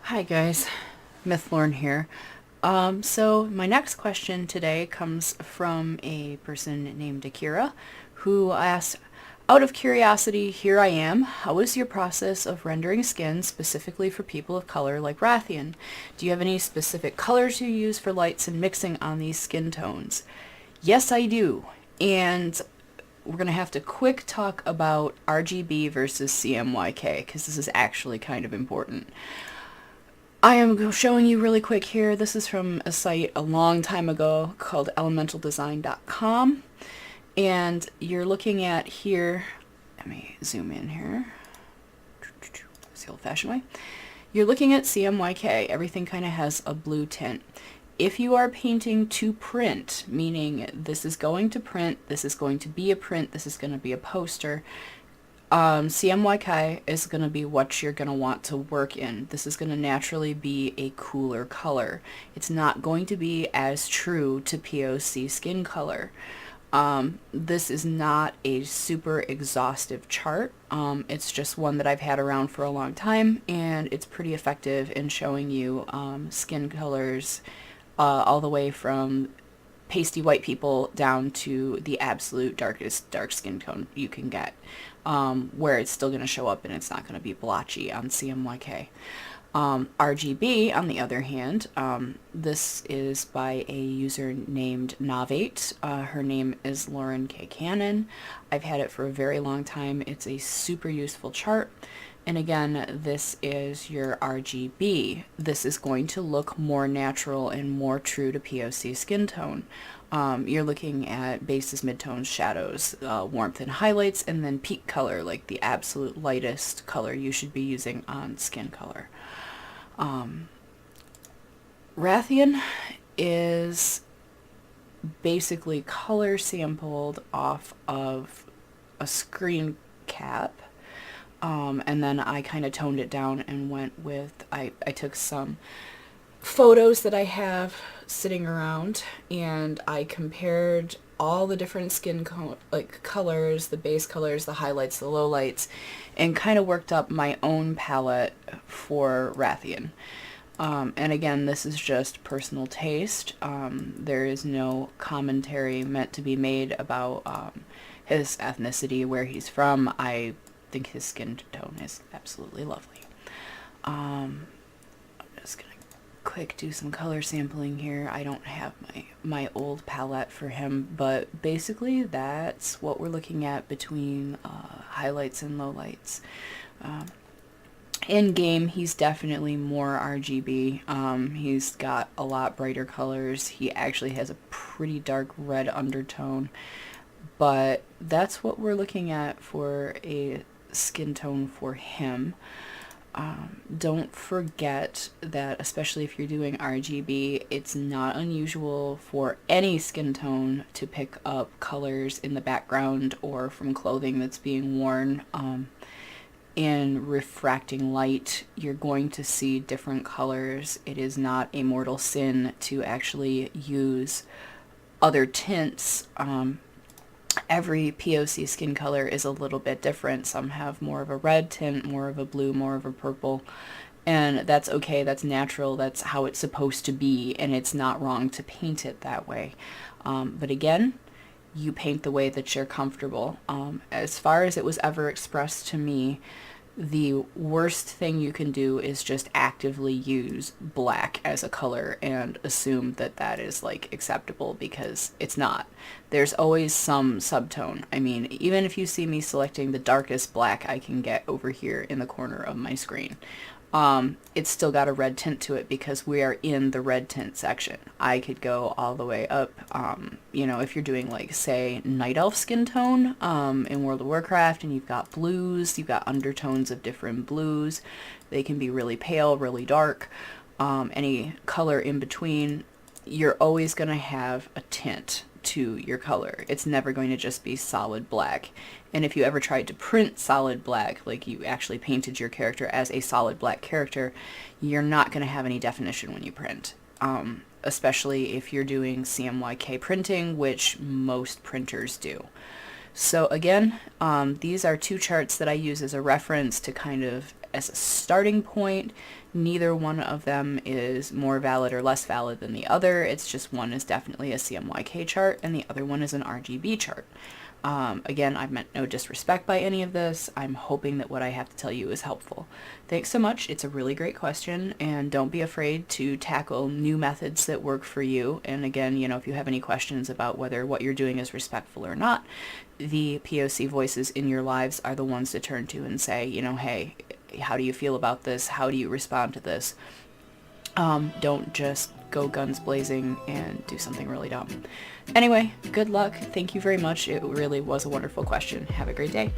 Hi guys, Mythlorn here. So my next question today comes from a person named Akira, who asked, out of curiosity, here I am. How is your process of rendering skin specifically for people of color like Rathian? Do you have any specific colors you use for lights and mixing on these skin tones? Yes, I do. And we're going to have to quick talk about RGB versus CMYK because this is actually kind of important. I am showing you really quick here. This is from a site a long time ago called elementaldesign.com. And you're looking at here, let me zoom in here. It's the old-fashioned way. You're looking at CMYK. Everything kind of has a blue tint. If you are painting to print, meaning this is going to print, this is going to be a print, this is going to be a poster, CMYK is going to be what you're going to want to work in. This is going to naturally be a cooler color. It's not going to be as true to POC skin color. This is not a super exhaustive chart. It's just one that I've had around for a long time, and it's pretty effective in showing you skin colors all the way from pasty white people down to the absolute darkest dark skin tone you can get, where it's still going to show up and it's not going to be blotchy on CMYK. RGB, on the other hand, this is by a user named Navate. Her name is Lauren K. Cannon. I've had it for a very long time. It's a super useful chart. And again, this is your RGB. This is going to look more natural and more true to POC skin tone. You're looking at bases, midtones, shadows, warmth and highlights, and then peak color, like the absolute lightest color you should be using on skin color. Rathian is basically color sampled off of a screen cap. And then I kind of toned it down and went with, I took some photos that I have sitting around and I compared all the different skin colors, the base colors, the highlights, the lowlights, and kind of worked up my own palette for Rathian. And again, this is just personal taste. There is no commentary meant to be made about his ethnicity, where he's from. I think his skin tone is absolutely lovely. I'm just gonna quick do some color sampling here. I don't have my old palette for him, but basically that's what we're looking at between highlights and lowlights. In game, he's definitely more RGB. He's got a lot brighter colors. He actually has a pretty dark red undertone, but that's what we're looking at for a skin tone for him. Don't forget that, especially if you're doing RGB, it's not unusual for any skin tone to pick up colors in the background or from clothing that's being worn. In refracting light, you're going to see different colors. It is not a mortal sin to actually use other tints. Every POC skin color is a little bit different. Some have more of a red tint, more of a blue, more of a purple, and that's okay. That's natural. That's how it's supposed to be, and it's not wrong to paint it that way. But again, you paint the way that you're comfortable. As far as it was ever expressed to me, the worst thing you can do is just actively use black as a color and assume that that is like acceptable, because it's not. There's always some subtone. I mean, even if you see me selecting the darkest black I can get over here in the corner of my screen, it's still got a red tint to it because we are in the red tint section. I could go all the way up, if you're doing like, say, Night Elf skin tone in World of Warcraft, and you've got blues, you've got undertones of different blues. They can be really pale, really dark, any color in between. You're always going to have a tint to your color. It's never going to just be solid black. And if you ever tried to print solid black, like you actually painted your character as a solid black character, you're not going to have any definition when you print. Especially if you're doing CMYK printing, which most printers do. So again, these are two charts that I use as a reference to kind of as a starting point. Neither one of them is more valid or less valid than the other. It's just one is definitely a CMYK chart and the other one is an RGB chart. Again, I've meant no disrespect by any of this. I'm hoping that what I have to tell you is helpful. Thanks so much. It's a really great question, and don't be afraid to tackle new methods that work for you. And again, you know, if you have any questions about whether what you're doing is respectful or not, the POC voices in your lives are the ones to turn to and say, you know, hey, how do you feel about this? How do you respond to this? Don't just go guns blazing and do something really dumb. Anyway, good luck. Thank you very much. It really was a wonderful question. Have a great day.